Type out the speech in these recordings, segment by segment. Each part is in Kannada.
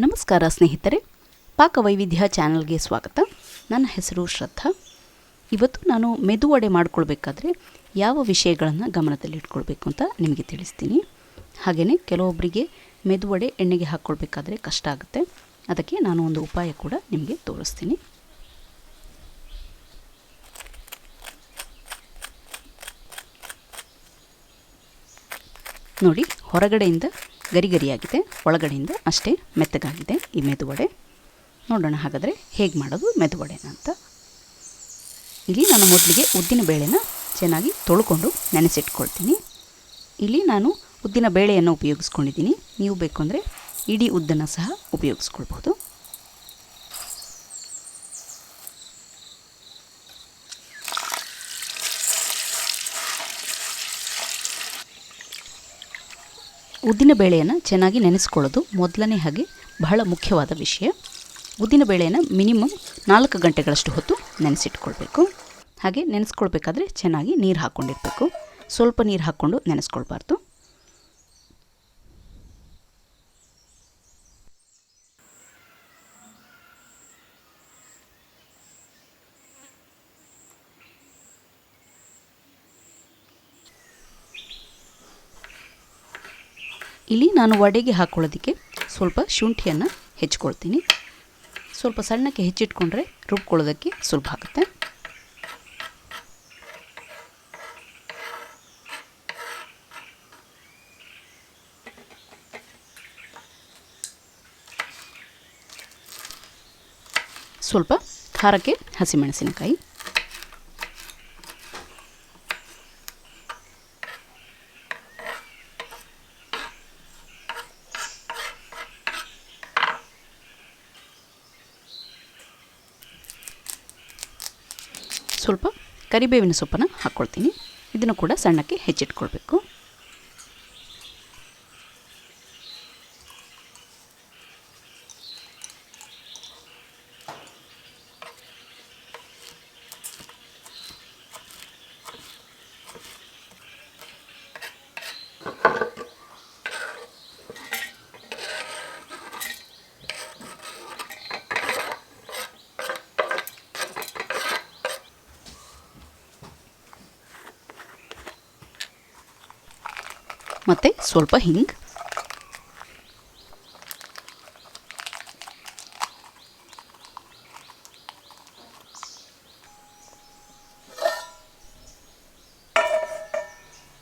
ನಮಸ್ಕಾರ ಸ್ನೇಹಿತರೆ, ಪಾಕವೈವಿಧ್ಯ ಚಾನಲ್ಗೆ ಸ್ವಾಗತ. ನನ್ನ ಹೆಸರು ಶ್ರದ್ಧಾ. ಇವತ್ತು ನಾನು ಮೆದುವಡೆ ಮಾಡ್ಕೊಳ್ಬೇಕಾದ್ರೆ ಯಾವ ವಿಷಯಗಳನ್ನು ಗಮನದಲ್ಲಿಟ್ಕೊಳ್ಬೇಕು ಅಂತ ನಿಮಗೆ ತಿಳಿಸ್ತೀನಿ. ಹಾಗೆಯೇ ಕೆಲವೊಬ್ಬರಿಗೆ ಮೆದುವಡೆ ಎಣ್ಣೆಗೆ ಹಾಕ್ಕೊಳ್ಬೇಕಾದ್ರೆ ಕಷ್ಟ ಆಗುತ್ತೆ. ಅದಕ್ಕೆ ನಾನು ಒಂದು ಉಪಾಯ ಕೂಡ ನಿಮಗೆ ತೋರಿಸ್ತೀನಿ. ನೋಡಿ, ಹೊರಗಡೆಯಿಂದ ಗರಿಗರಿಯಾಗಿದೆ, ಒಳಗಡೆಯಿಂದ ಅಷ್ಟೇ ಮೆತ್ತಗಾಗಿದೆ ಈ ಮೆದುವಡೆ. ನೋಡೋಣ ಹಾಗಾದರೆ ಹೇಗೆ ಮಾಡೋದು ಮೆದುವಡೆನ ಅಂತ. ಇಲ್ಲಿ ನಾನು ಮೊದಲಿಗೆ ಉದ್ದಿನ ಬೇಳೆನ ಚೆನ್ನಾಗಿ ತೊಳ್ಕೊಂಡು ನೆನೆಸಿಟ್ಕೊಳ್ತೀನಿ. ಇಲ್ಲಿ ನಾನು ಉದ್ದಿನ ಬೇಳೆಯನ್ನು ಉಪಯೋಗಿಸ್ಕೊಂಡಿದ್ದೀನಿ. ನೀವು ಬೇಕು ಅಂದರೆ ಇಡೀ ಉದ್ದನ್ನು ಸಹ ಉಪಯೋಗಿಸ್ಕೊಳ್ಬೋದು. ಉದ್ದಿನ ಬೇಳೆಯನ್ನು ಚೆನ್ನಾಗಿ ನೆನೆಸ್ಕೊಳ್ಳೋದು ಮೊದಲನೇ ಹಾಗೆ ಬಹಳ ಮುಖ್ಯವಾದ ವಿಷಯ. ಉದ್ದಿನ ಬೇಳೆಯನ್ನು ಮಿನಿಮಮ್ 4 ಗಂಟೆಗಳಷ್ಟು ಹೊತ್ತು ನೆನೆಸಿಟ್ಕೊಳ್ಬೇಕು. ಹಾಗೆ ನೆನೆಸ್ಕೊಳ್ಬೇಕಾದ್ರೆ ಚೆನ್ನಾಗಿ ನೀರು ಹಾಕ್ಕೊಂಡಿರಬೇಕು. ಸ್ವಲ್ಪ ನೀರು ಹಾಕ್ಕೊಂಡು ನೆನೆಸ್ಕೊಳ್ಬಾರ್ದು. ಇಲ್ಲಿ ನಾನು ವಡೆಗೆ ಹಾಕ್ಕೊಳ್ಳೋದಕ್ಕೆ ಸ್ವಲ್ಪ ಶುಂಠಿಯನ್ನು ಹೆಚ್ಚಿಕೊಳ್ತೀನಿ. ಸ್ವಲ್ಪ ಸಣ್ಣಕ್ಕೆ ಹೆಚ್ಚಿಟ್ಕೊಂಡ್ರೆ ರುಬ್ಕೊಳ್ಳೋದಕ್ಕೆ ಸುಲಭ ಆಗುತ್ತೆ. ಸ್ವಲ್ಪ ಖಾರಕ್ಕೆ ಹಸಿಮೆಣಸಿನಕಾಯಿ, ಸ್ವಲ್ಪ ಕರಿಬೇವಿನ ಸೊಪ್ಪನ್ನು ಹಾಕ್ಕೊಳ್ತೀನಿ. ಇದನ್ನು ಕೂಡ ಸಣ್ಣಕ್ಕೆ ಹೆಚ್ಚಿಟ್ಕೊಳ್ಬೇಕು. ಮತ್ತು ಸ್ವಲ್ಪ ಹಿಂಗ್,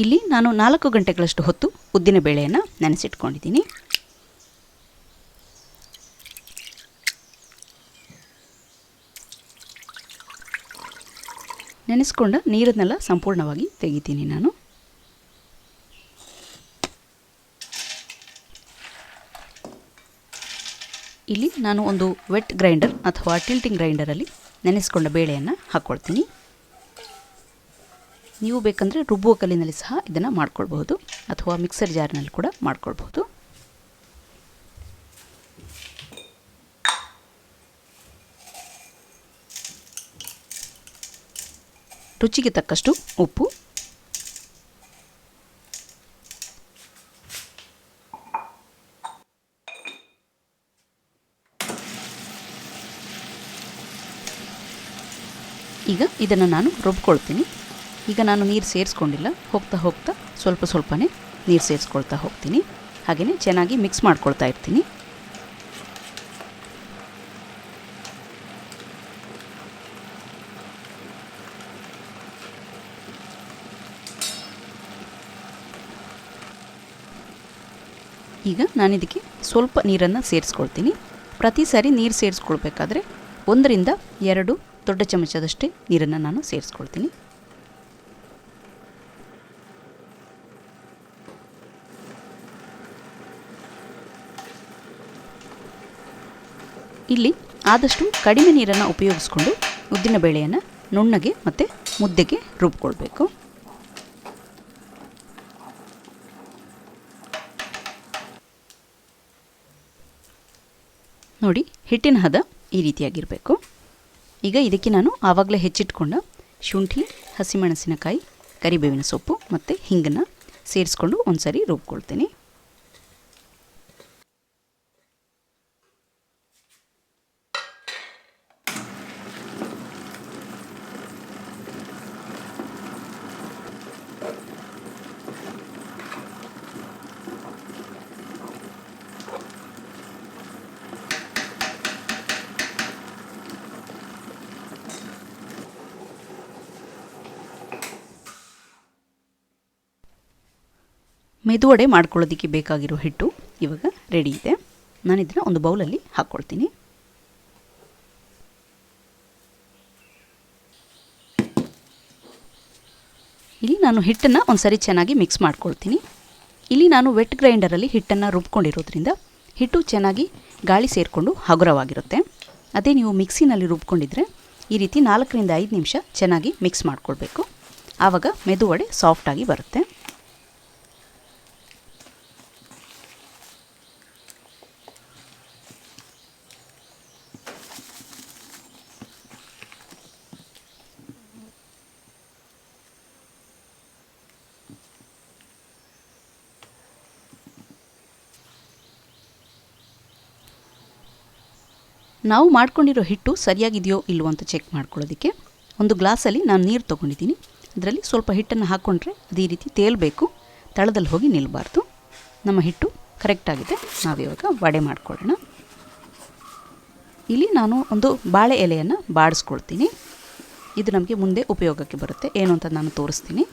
ಇಲ್ಲಿ ನಾನು 4 ಗಂಟೆಗಳಷ್ಟು ಹೊತ್ತು ಉದ್ದಿನ ಬೇಳೆಯನ್ನು ನೆನೆಸಿಟ್ಕೊಂಡಿದ್ದೀನಿ. ನೆನೆಸ್ಕೊಂಡ ನೀರನ್ನೆಲ್ಲ ಸಂಪೂರ್ಣವಾಗಿ ತೆಗಿತೀನಿ ನಾನು. ಇಲ್ಲಿ ನಾನು ಒಂದು ವೆಟ್ ಗ್ರೈಂಡರ್ ಅಥವಾ ಟಿಲ್ಟಿಂಗ್ ಗ್ರೈಂಡರಲ್ಲಿ ನೆನೆಸ್ಕೊಂಡ ಬೇಳೆಯನ್ನು ಹಾಕ್ಕೊಳ್ತೀನಿ. ನೀವು ಬೇಕಂದರೆ ರುಬ್ಬುವ ಕಲ್ಲಿನಲ್ಲಿ ಸಹ ಇದನ್ನು ಮಾಡ್ಕೊಳ್ಬಹುದು, ಅಥವಾ ಮಿಕ್ಸರ್ ಜಾರ್ನಲ್ಲಿ ಕೂಡ ಮಾಡ್ಕೊಳ್ಬಹುದು. ರುಚಿಗೆ ತಕ್ಕಷ್ಟು ಉಪ್ಪು, ಈಗ ಇದನ್ನು ನಾನು ರುಬ್ಕೊಳ್ತೀನಿ. ಈಗ ನಾನು ನೀರು ಸೇರಿಸ್ಕೊಂಡಿಲ್ಲ, ಹೋಗ್ತಾ ಹೋಗ್ತಾ ಸ್ವಲ್ಪ ಸ್ವಲ್ಪನೇ ನೀರು ಸೇರಿಸ್ಕೊಳ್ತಾ ಹೋಗ್ತೀನಿ. ಹಾಗೆಯೇ ಚೆನ್ನಾಗಿ ಮಿಕ್ಸ್ ಮಾಡ್ಕೊಳ್ತಾ ಇರ್ತೀನಿ. ಈಗ ನಾನಿದಕ್ಕೆ ಸ್ವಲ್ಪ ನೀರನ್ನು ಸೇರಿಸ್ಕೊಳ್ತೀನಿ. ಪ್ರತಿ ಸಾರಿ ನೀರು ಸೇರಿಸ್ಕೊಳ್ಬೇಕಾದ್ರೆ 1 ರಿಂದ 2 ದೊಡ್ಡ ಚಮಚದಷ್ಟೇ ನೀರನ್ನು ನಾನು ಸೇರಿಸ್ಕೊಳ್ತೀನಿ. ಇಲ್ಲಿ ಆದಷ್ಟು ಕಡಿಮೆ ನೀರನ್ನು ಉಪಯೋಗಿಸ್ಕೊಂಡು ಉದ್ದಿನ ಬೇಳೆಯನ್ನು ನುಣ್ಣಗೆ ಮತ್ತು ಮುದ್ದೆಗೆ ರುಬ್ಕೊಳ್ಬೇಕು. ನೋಡಿ, ಹಿಟ್ಟಿನ ಹದ ಈ ರೀತಿಯಾಗಿರಬೇಕು. ಈಗ ಇದಕ್ಕೆ ನಾನು ಆವಾಗಲೇ ಹೆಚ್ಚಿಟ್ಕೊಂಡ ಶುಂಠಿ, ಹಸಿಮೆಣಸಿನಕಾಯಿ, ಕರಿಬೇವಿನ ಸೊಪ್ಪು ಮತ್ತು ಹಿಂಗನ್ನು ಸೇರಿಸ್ಕೊಂಡು ಒಂದು ಸರಿ ರುಬ್ಕೊಳ್ತೀನಿ. ಮೆದುವಡೆ ಮಾಡ್ಕೊಳ್ಳೋದಕ್ಕೆ ಬೇಕಾಗಿರೋ ಹಿಟ್ಟು ಇವಾಗ ರೆಡಿ ಇದೆ. ನಾನು ಇದನ್ನು ಒಂದು ಬೌಲಲ್ಲಿ ಹಾಕ್ಕೊಳ್ತೀನಿ. ಇಲ್ಲಿ ನಾನು ಹಿಟ್ಟನ್ನು ಒಂದು ಸರಿ ಚೆನ್ನಾಗಿ ಮಿಕ್ಸ್ ಮಾಡ್ಕೊಳ್ತೀನಿ. ಇಲ್ಲಿ ನಾನು ವೆಟ್ ಗ್ರೈಂಡರಲ್ಲಿ ಹಿಟ್ಟನ್ನು ರುಬ್ಕೊಂಡಿರೋದ್ರಿಂದ ಹಿಟ್ಟು ಚೆನ್ನಾಗಿ ಗಾಳಿ ಸೇರಿಕೊಂಡು ಹಗುರವಾಗಿರುತ್ತೆ. ಅದೇ ನೀವು ಮಿಕ್ಸಿನಲ್ಲಿ ರುಬ್ಕೊಂಡಿದ್ರೆ ಈ ರೀತಿ 4 ರಿಂದ 5 ನಿಮಿಷ ಚೆನ್ನಾಗಿ ಮಿಕ್ಸ್ ಮಾಡ್ಕೊಳ್ಬೇಕು. ಆವಾಗ ಮೆದುವಡೆ ಸಾಫ್ಟಾಗಿ ಬರುತ್ತೆ. ನಾವು ಮಾಡ್ಕೊಂಡಿರೋ ಹಿಟ್ಟು ಸರಿಯಾಗಿದೆಯೋ ಇಲ್ವೋ ಅಂತ ಚೆಕ್ ಮಾಡ್ಕೊಳ್ಳೋದಕ್ಕೆ ಒಂದು ಗ್ಲಾಸಲ್ಲಿ ನಾನು ನೀರು ತೊಗೊಂಡಿದ್ದೀನಿ. ಅದರಲ್ಲಿ ಸ್ವಲ್ಪ ಹಿಟ್ಟನ್ನು ಹಾಕ್ಕೊಂಡ್ರೆ ಅದು ಈ ರೀತಿ ತೇಲಬೇಕು, ತಳದಲ್ಲಿ ಹೋಗಿ ನಿಲ್ಲಬಾರ್ದು. ನಮ್ಮ ಹಿಟ್ಟು ಕರೆಕ್ಟಾಗಿದೆ. ನಾವಿವಾಗ ವಡೆ ಮಾಡ್ಕೊಳ್ಳೋಣ. ಇಲ್ಲಿ ನಾನು ಒಂದು ಬಾಳೆ ಎಲೆಯನ್ನು ಬಾಡಿಸ್ಕೊಳ್ತೀನಿ. ಇದು ನಮಗೆ ಮುಂದೆ ಉಪಯೋಗಕ್ಕೆ ಬರುತ್ತೆ. ಏನು ಅಂತ ನಾನು ತೋರಿಸ್ತೀನಿ.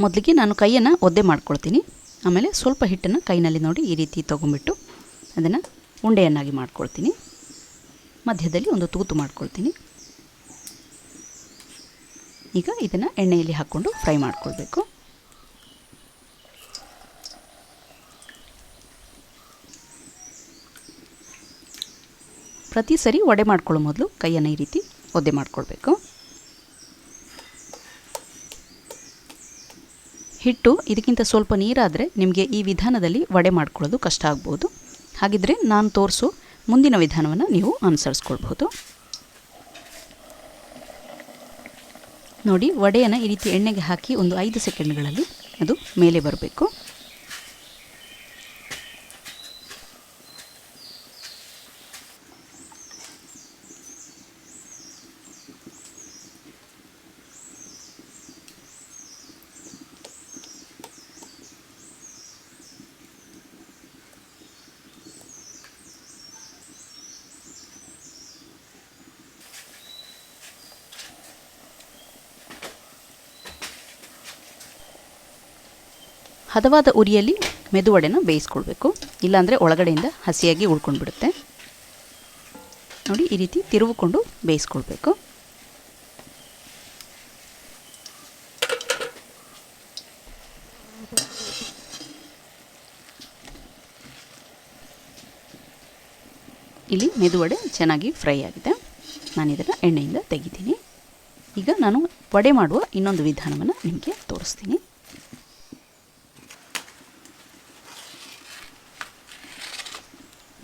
ಮೊದಲಿಗೆ ನಾನು ಕೈಯನ್ನು ಒದ್ದೆ ಮಾಡ್ಕೊಳ್ತೀನಿ. ಆಮೇಲೆ ಸ್ವಲ್ಪ ಹಿಟ್ಟನ್ನು ಕೈನಲ್ಲಿ ನೋಡಿ ಈ ರೀತಿ ತೊಗೊಂಬಿಟ್ಟು ಅದನ್ನು ಉಂಡೆಯನ್ನಾಗಿ ಮಾಡ್ಕೊಳ್ತೀನಿ. ಮಧ್ಯದಲ್ಲಿ ಒಂದು ತೂತು ಮಾಡ್ಕೊಳ್ತೀನಿ. ಈಗ ಇದನ್ನು ಎಣ್ಣೆಯಲ್ಲಿ ಹಾಕ್ಕೊಂಡು ಫ್ರೈ ಮಾಡ್ಕೊಳ್ಬೇಕು. ಪ್ರತಿ ಸರಿ ವಡೆ ಮಾಡ್ಕೊಳ್ಳೋ ಮೊದಲು ಕೈಯನ್ನು ಈ ರೀತಿ ಒದ್ದೆ ಮಾಡ್ಕೊಳ್ಬೇಕು. ಹಿಟ್ಟು ಇದಕ್ಕಿಂತ ಸ್ವಲ್ಪ ನೀರಾದರೆ ನಿಮಗೆ ಈ ವಿಧಾನದಲ್ಲಿ ವಡೆ ಮಾಡ್ಕೊಳ್ಳೋದು ಕಷ್ಟ ಆಗ್ಬೋದು. ಹಾಗಿದ್ದರೆ ನಾನು ತೋರಿಸೋ ಮುಂದಿನ ವಿಧಾನವನ್ನು ನೀವು ಅನುಸರಿಸ್ಕೊಳ್ಬೋದು. ನೋಡಿ, ವಡೆಯನ್ನು ಈ ರೀತಿ ಎಣ್ಣೆಗೆ ಹಾಕಿ ಒಂದು 5 ಸೆಕೆಂಡ್ಗಳಲ್ಲಿ ಅದು ಮೇಲೆ ಬರಬೇಕು. ಹದವಾದ ಉರಿಯಲ್ಲಿ ಮೆದುವಡೆನ ಬೇಯಿಸ್ಕೊಳ್ಬೇಕು, ಇಲ್ಲಾಂದರೆ ಒಳಗಡೆಯಿಂದ ಹಸಿಯಾಗಿ ಉಳ್ಕೊಂಡು ಬಿಡುತ್ತೆ. ನೋಡಿ, ಈ ರೀತಿ ತಿರುಗಿಕೊಂಡು ಬೇಯಿಸ್ಕೊಳ್ಬೇಕು. ಇಲ್ಲಿ ಮೆದುವಡೆ ಚೆನ್ನಾಗಿ ಫ್ರೈ ಆಗಿದೆ. ನಾನು ಇದನ್ನು ಎಣ್ಣೆಯಿಂದ ತೆಗಿತೀನಿ. ಈಗ ನಾನು ವಡೆ ಮಾಡುವ ಇನ್ನೊಂದು ವಿಧಾನವನ್ನು ನಿಮಗೆ ತೋರಿಸ್ತೀನಿ.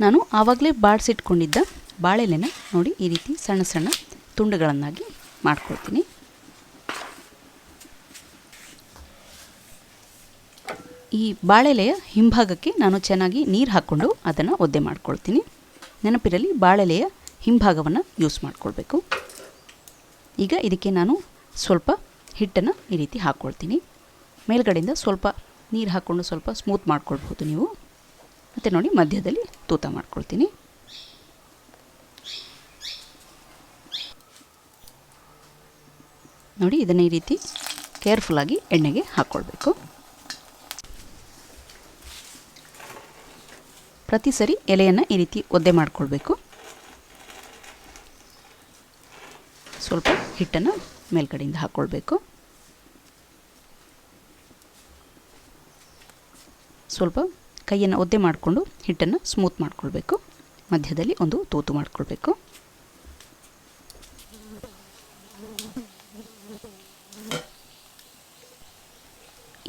ನಾನು ಆವಾಗಲೇ ಬಾಡಿಸಿಟ್ಕೊಂಡಿದ್ದ ಬಾಳೆಲೆನ ನೋಡಿ ಈ ರೀತಿ ಸಣ್ಣ ಸಣ್ಣ ತುಂಡುಗಳನ್ನಾಗಿ ಮಾಡ್ಕೊಳ್ತೀನಿ. ಈ ಬಾಳೆಲೆಯ ಹಿಂಭಾಗಕ್ಕೆ ನಾನು ಚೆನ್ನಾಗಿ ನೀರು ಹಾಕ್ಕೊಂಡು ಅದನ್ನು ಒದ್ದೆ ಮಾಡ್ಕೊಳ್ತೀನಿ. ನೆನಪಿರಲಿ, ಬಾಳೆಲೆಯ ಹಿಂಭಾಗವನ್ನು ಯೂಸ್ ಮಾಡ್ಕೊಳ್ಬೇಕು. ಈಗ ಇದಕ್ಕೆ ನಾನು ಸ್ವಲ್ಪ ಹಿಟ್ಟನ್ನು ಈ ರೀತಿ ಹಾಕ್ಕೊಳ್ತೀನಿ. ಮೇಲ್ಗಡೆಯಿಂದ ಸ್ವಲ್ಪ ನೀರು ಹಾಕ್ಕೊಂಡು ಸ್ವಲ್ಪ ಸ್ಮೂತ್ ಮಾಡ್ಕೊಳ್ಬೋದು ನೀವು. ಮತ್ತು ನೋಡಿ, ಮಧ್ಯದಲ್ಲಿ ತೂತ ಮಾಡ್ಕೊಳ್ತೀನಿ. ನೋಡಿ, ಇದನ್ನು ಈ ರೀತಿ ಕೇರ್ಫುಲ್ಲಾಗಿ ಎಣ್ಣೆಗೆ ಹಾಕ್ಕೊಳ್ಬೇಕು. ಪ್ರತಿ ಸರಿ ಎಲೆಯನ್ನು ಈ ರೀತಿ ಒದ್ದೆ ಮಾಡ್ಕೊಳ್ಬೇಕು. ಸ್ವಲ್ಪ ಹಿಟ್ಟನ್ನು ಮೇಲ್ಗಡೆಯಿಂದ ಹಾಕ್ಕೊಳ್ಬೇಕು. ಸ್ವಲ್ಪ ಕೈಯನ್ನು ಒದ್ದೆ ಮಾಡಿಕೊಂಡು ಹಿಟ್ಟನ್ನು ಸ್ಮೂತ್ ಮಾಡ್ಕೊಳ್ಬೇಕು. ಮಧ್ಯದಲ್ಲಿ ಒಂದು ತೂತು ಮಾಡ್ಕೊಳ್ಬೇಕು.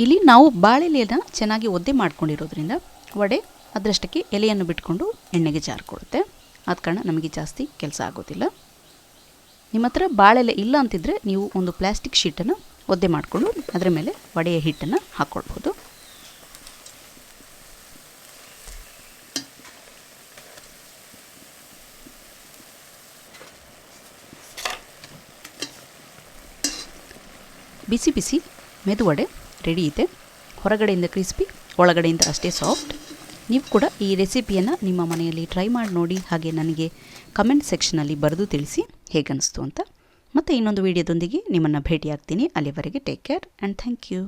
ಇಲ್ಲಿ ನಾವು ಬಾಳೆಲೆಯನ್ನು ಚೆನ್ನಾಗಿ ಒದ್ದೆ ಮಾಡ್ಕೊಂಡಿರೋದ್ರಿಂದ ವಡೆ ಅದರಷ್ಟಕ್ಕೆ ಎಲೆಯನ್ನು ಬಿಟ್ಕೊಂಡು ಎಣ್ಣೆಗೆ ಜಾರಿಕೊಳ್ಳುತ್ತೆ. ಆದ ಕಾರಣ ನಮಗೆ ಜಾಸ್ತಿ ಕೆಲಸ ಆಗೋದಿಲ್ಲ. ನಿಮ್ಮ ಹತ್ರ ಬಾಳೆಲೆ ಇಲ್ಲ ಅಂತಿದ್ರೆ ನೀವು ಒಂದು ಪ್ಲಾಸ್ಟಿಕ್ ಶೀಟನ್ನು ಒದ್ದೆ ಮಾಡಿಕೊಂಡು ಅದರ ಮೇಲೆ ವಡೆಯ ಹಿಟ್ಟನ್ನು ಹಾಕ್ಕೊಳ್ಬೋದು. ಬಿಸಿ ಬಿಸಿ ಮೆದುವಡೆ ರೆಡಿ ಇದೆ. ಹೊರಗಡೆಯಿಂದ ಕ್ರಿಸ್ಪಿ, ಒಳಗಡೆಯಿಂದ ಅಷ್ಟೇ ಸಾಫ್ಟ್. ನೀವು ಕೂಡ ಈ ರೆಸಿಪಿಯನ್ನು ನಿಮ್ಮ ಮನೆಯಲ್ಲಿ ಟ್ರೈ ಮಾಡಿ ನೋಡಿ, ಹಾಗೆ ನನಗೆ ಕಮೆಂಟ್ ಸೆಕ್ಷನಲ್ಲಿ ಬರೆದು ತಿಳಿಸಿ ಹೇಗನ್ನಿಸ್ತು ಅಂತ. ಮತ್ತು ಇನ್ನೊಂದು ವಿಡಿಯೋದೊಂದಿಗೆ ನಿಮ್ಮನ್ನು ಭೇಟಿಯಾಗ್ತೀನಿ. ಅಲ್ಲಿವರೆಗೆ take care and thank you.